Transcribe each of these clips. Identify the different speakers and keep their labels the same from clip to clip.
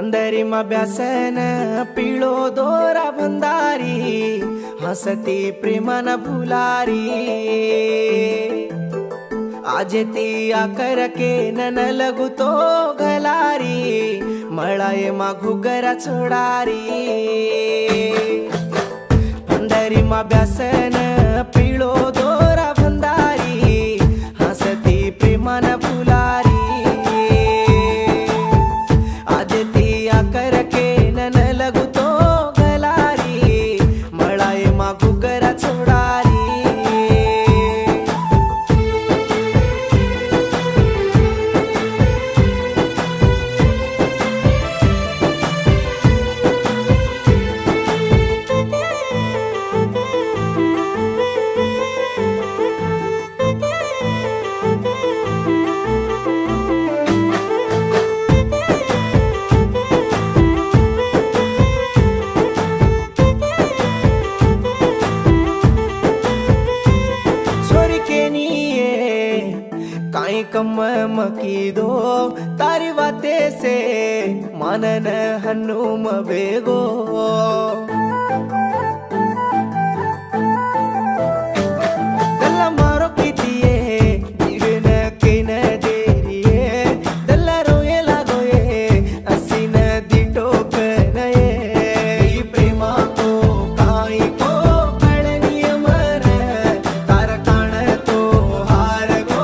Speaker 1: पंधरीमा ब्यासन पिळो दोरा बंदारी हसती प्रेमान भुलारी आज ती आकर के नन लगू तो गलारी मळाये मा घुगरा छोडारी पंधरीमा ब्यासन पिळो दोरा बंदारी हसती प्रेमान भुलारी कम मकी दो तारी बाते से मानन हनुम बेगो दल्ला मारो कीतिए दिगन के न देरिए दल्ला रोए लागोए असीन दिटो कनये प्रेमा को काई को कळनिय मर तार काण तो हार गो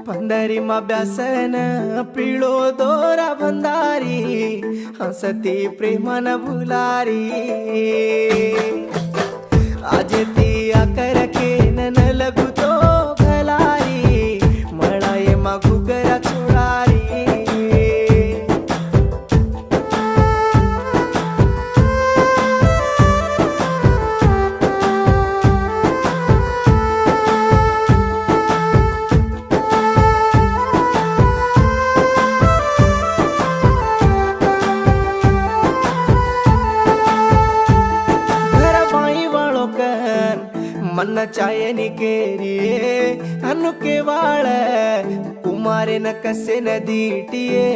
Speaker 1: पंधरीमा ब्यासन पिळो दोरा बंदारी हसती प्रेमान भुलारी आज ती आकर के नन लगू तो गलारी मळाये मा घुगरा छोडारी मन चाहे निकेरिए अनु के वाळ कुमारे न कसे न दीटिए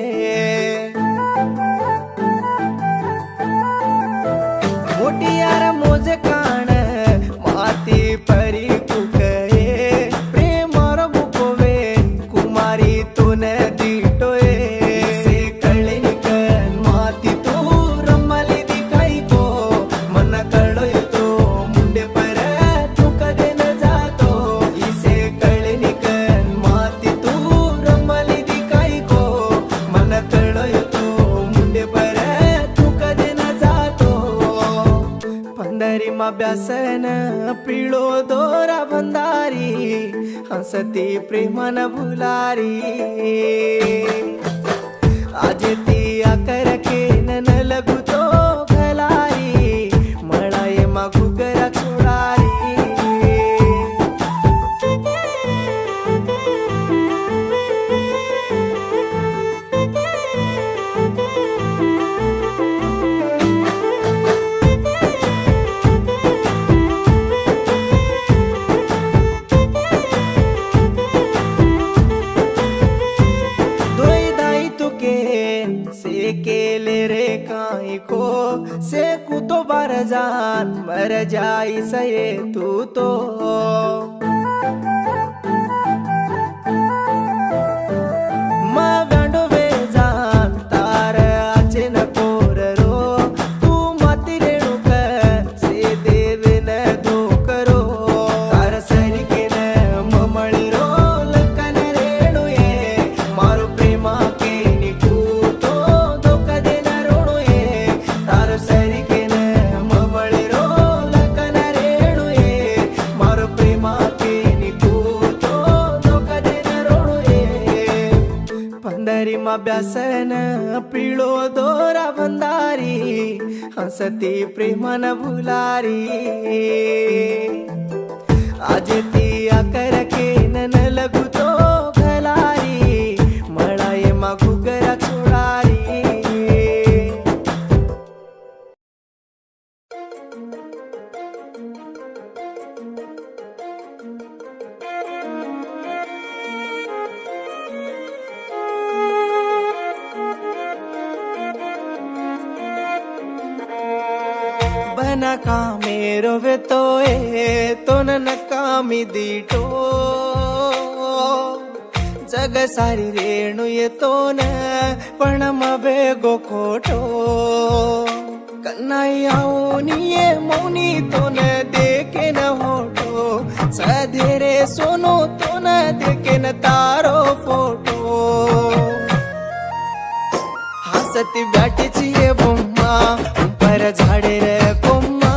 Speaker 1: मोटियार मोज काण माती परी कुकये प्रेमार मुकोवे कुमारी तुन दीटोए से कळे निकन माती तू रमली दिखाई को मन कळोयतो मुंडे पर पंधरीमा ब्यासन पिळो दोरा बंदारी हसती प्रेमान भुलारी आज ती आकर के नन लगू तो गलारी मळाये मा घुगरा छोडारी से केले रे काई को से कुतो बार जान मर जाई सये तू तो मा गांडो वे जान तार आचे न कोर रो तू माती रेणु कर से देवे न दो करो तार सरी के न ममळी रो लकन रेणु ये मारो प्रेमा के पंधरीमा ब्यासन पिळो दोरा बंदारी हसती प्रेमान भुलारी आज ती आकर के नन लगू तो गलारी मळाये मा घुगरा छोडारी बना कामे रोवे तो नकामी दीटो जग सारी रेणू येतो न पण मबे गो खोटो कन्नाई आओनिये मौनी तो न देखे न होटो सधेरे सोनो तो न देखे न तारो फोटो हसती बॅटीची ये बोम्मा पर झाडे रे कोम्मा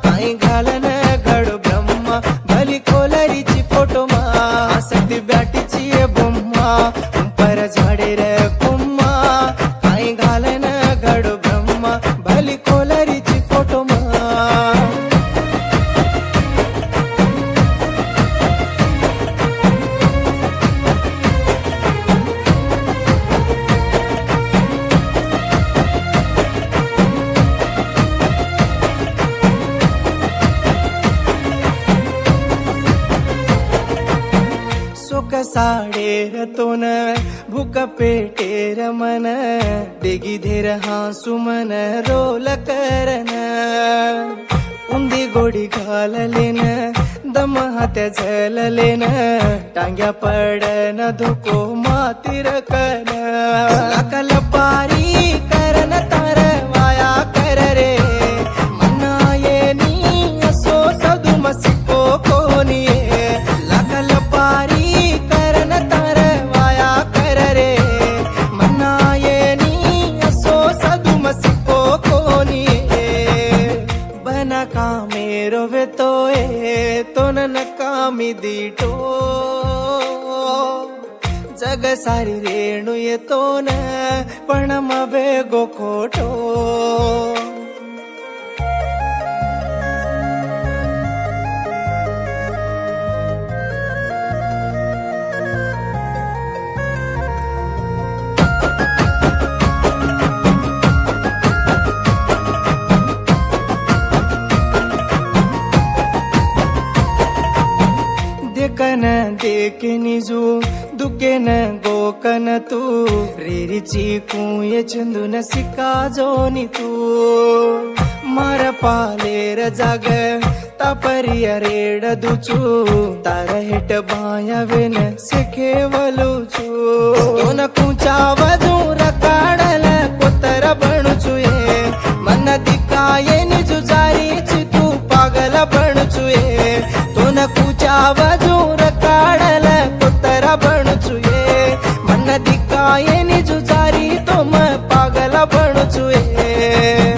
Speaker 1: काही घालन घडो ब्रह्मा भली कोलरीची फोटो मा हसती बॅटीची ये बोम्मा पर झाडे रे कोम्मा काही घालन घडो ब्रह्मा भली कोलरीची फोटो मा सुख साडेर तोन भूक पेटेर मन देगी धेर हासु मन रोल करन उंदी गोडी घाललेन दम हात्या झललेन टांग्या पडन धुको मातीर कन लाकल पारी करन तार वाया कर रे मन्ना ये नी असो सदु मसिको कोनी लाकल पारी कामे रोवे तो नकामी दीटो जग सारी रेणू येतो न पण मबे गो खोटो देखन देखे निजू दुकेन गोकन तू रेरीची कुये चंदुन सिका जोनी तू मार पालेर जाग तापरिया रेड दुचू तार हेट बाया वेन सिखे वलूचू दोन कुचा वजू रकाडल कोतर बनूचू ये मन दिकाये निजू जारीची तू पागल बनूचू ये दोन कुचा वजू रकाडल कोतर बनूचू ये मन दिकाये निजू जारी तो म पागल बनूचू ये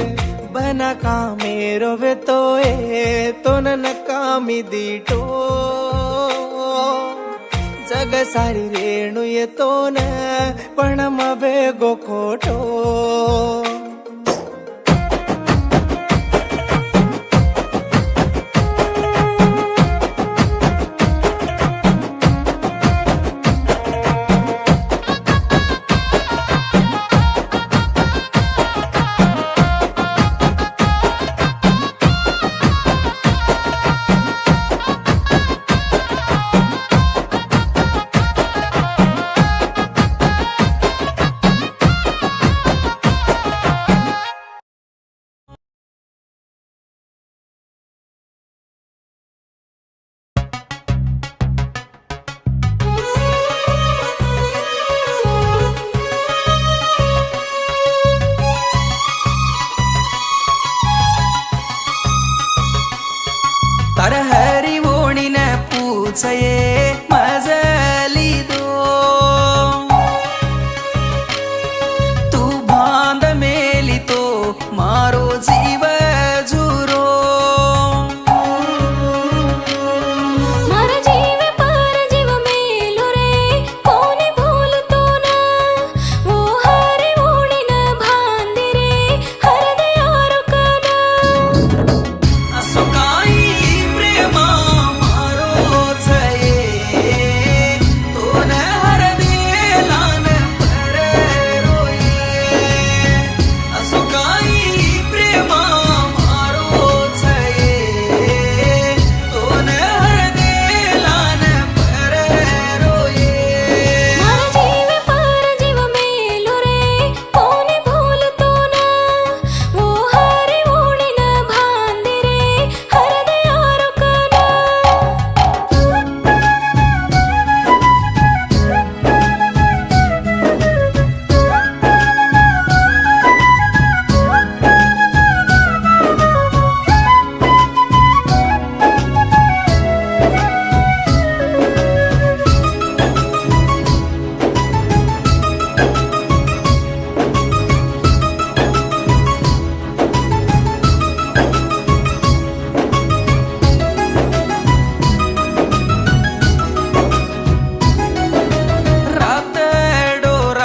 Speaker 1: बना कामे रोवे तो नकामी दीटो जग सारी रेणू येतो न पण मबे गो खोटो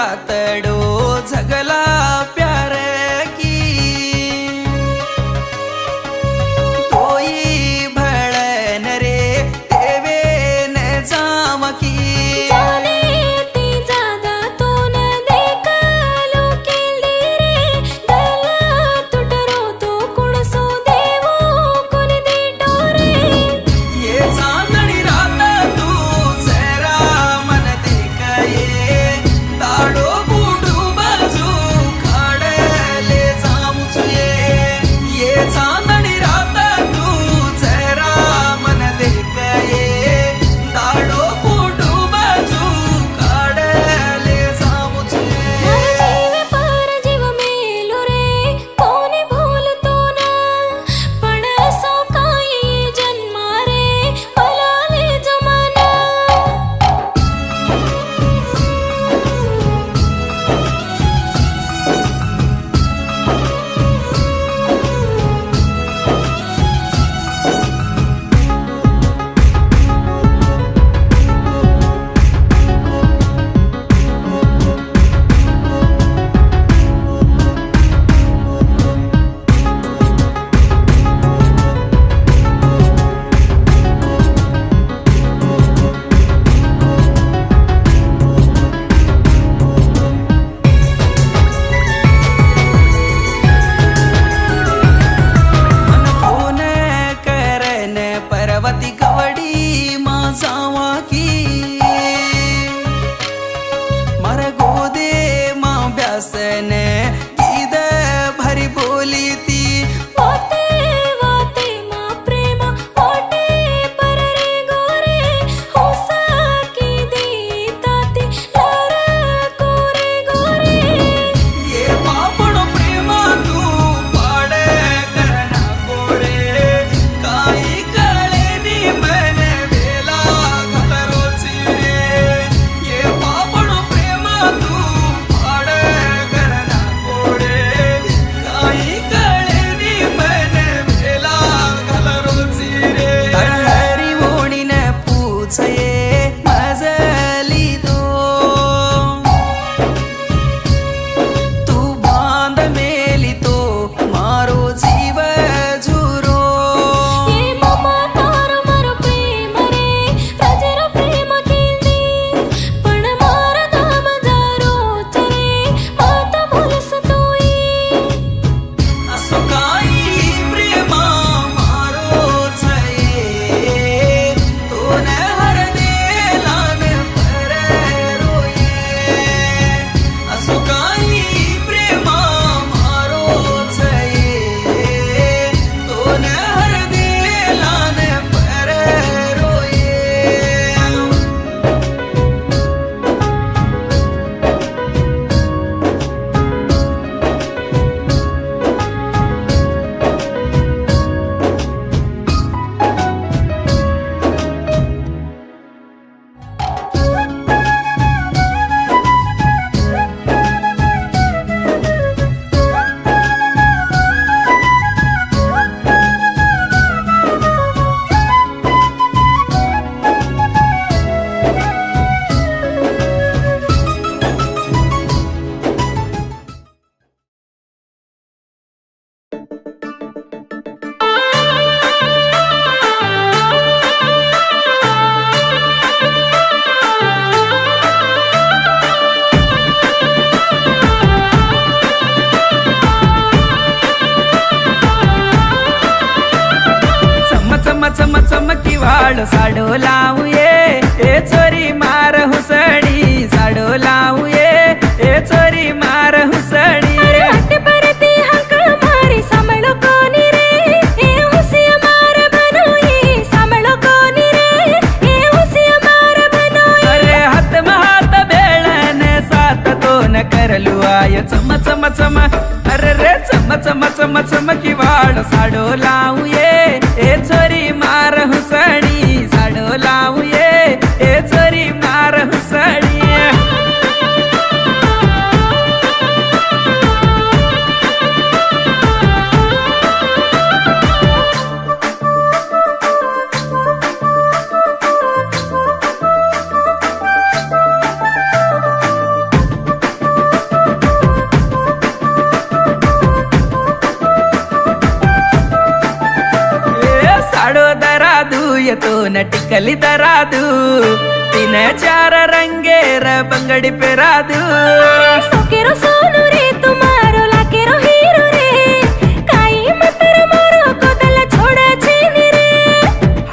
Speaker 1: रातडो झगला प्यार की तोई भळन रे देवे न जाम की पर्वती कवडी मासावा की मर गोदे माँ ब्यासन गीद भरी बोली ती
Speaker 2: वाते वाते माँ प्रेम वाटे पर रे गोरे होसा की दी ताती लार कोरे गोरे
Speaker 1: ये पापड़ प्रेमा तू पाडे करना कोरे काही चमकी वाळ साडो लावूये ए चोरी मार हुसडी साडो लावूये ए चोरी मार हुसडी
Speaker 2: हट परती हक मारी सांभळो कोणी रे ए हुसिया मार बनोई सांभळो कोणी रे ए हुसिया मार बनोई
Speaker 1: अरे हात महात बेळन सात तोन करलू आय चम चम चम अरे रे चम चम चम चमकी वाळ साडो लावूये ए चोरी मार हुसडी साडो लावूये ए चोरी मार हुसडी येतो न टिकली दरादू 3-4 रंगेर बंगडी पेरादू
Speaker 2: सोकेरो सोनू रे तुम्हारो लाकेरो हीरो रे काई मतर मारो कोदल छोड़ा छेनी रे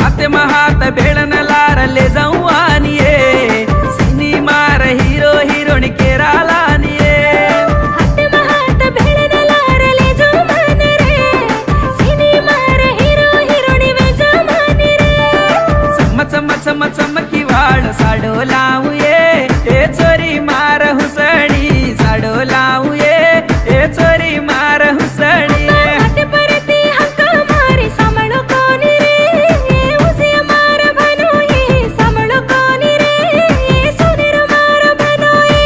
Speaker 1: हाते महात भेळन लारले जवानिये सिनेमार हिरो हिरोणी केरालानिये
Speaker 2: हात महात भेळन लारले जमान रे सिनेमार हिरो हिरोणी वे जमान रे
Speaker 1: चम चम चम चमकी वाळ साडो लावूये ए चोरी मार हुसणी साडो लावूये ए चोरी मार हुसणी
Speaker 2: हात परती हक्क मारी सांभाळो कोणी रे उसिया मार बनोई सांभाळो कोणी रे सोनेरो मार बनोई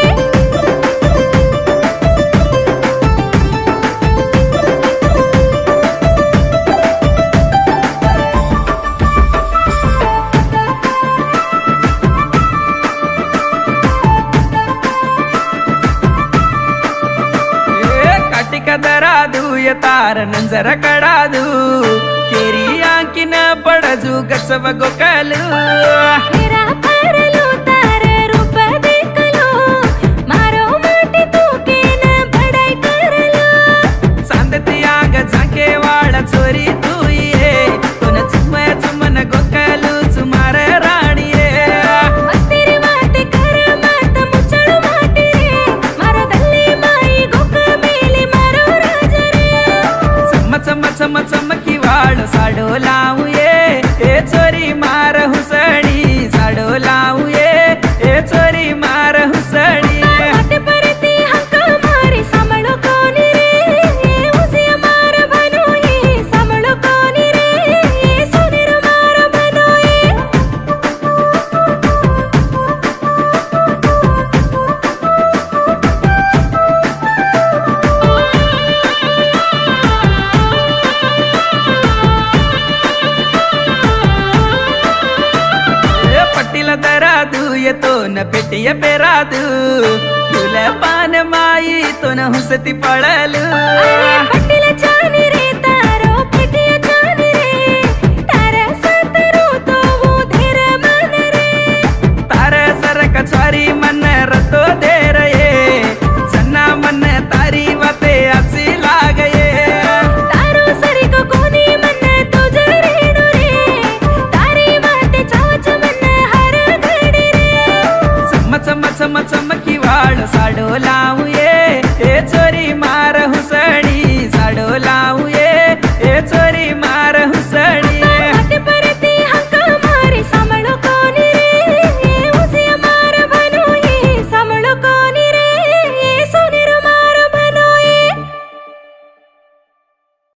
Speaker 1: काटिक दरादू तार नंजर कडादू केरी आंकिन पडजू गसव गोकलू
Speaker 2: हेरा परलो तार रूप देखलो मारो माटी तू केन बडाई करलो
Speaker 1: चांदती आग झाके वाळ चोरी तू ये तुन चुम चुमन गोकलू चुमार राणीये
Speaker 2: मस्ती रे माटे कर मात मुचळ माटी रे मारो दल्ली माई गोक मेली मारो राज रे
Speaker 1: चम चम चम चमकी वाळ साडो लावूये ए चोरी मार हुसणी साडो लावूये ए चोरी मार हुसणी
Speaker 2: हात परती हक्क मारी सांभाळो कोणी रे उसिया मार बनोई सांभाळो कोणी रे सोनेरो मार बनोई
Speaker 1: पट्टीला दरादू येतो न पेटिय पेरादू फुल पान माई तो न हुसती पळलू
Speaker 2: अरे पट्टीला चानी रे तारो पिटिया चानी रे तारा सतरो तो वो धेर मन रे
Speaker 1: तार सरक छारी मन रतो देर ये सन्ना मन तारी वाते आची लागये
Speaker 2: तारो सरी को कोनी मन तुझ रेणु रे तारी वाटे चावच मन हर घडी रे
Speaker 1: चम चम चम चमकी वाळ साडो लावूये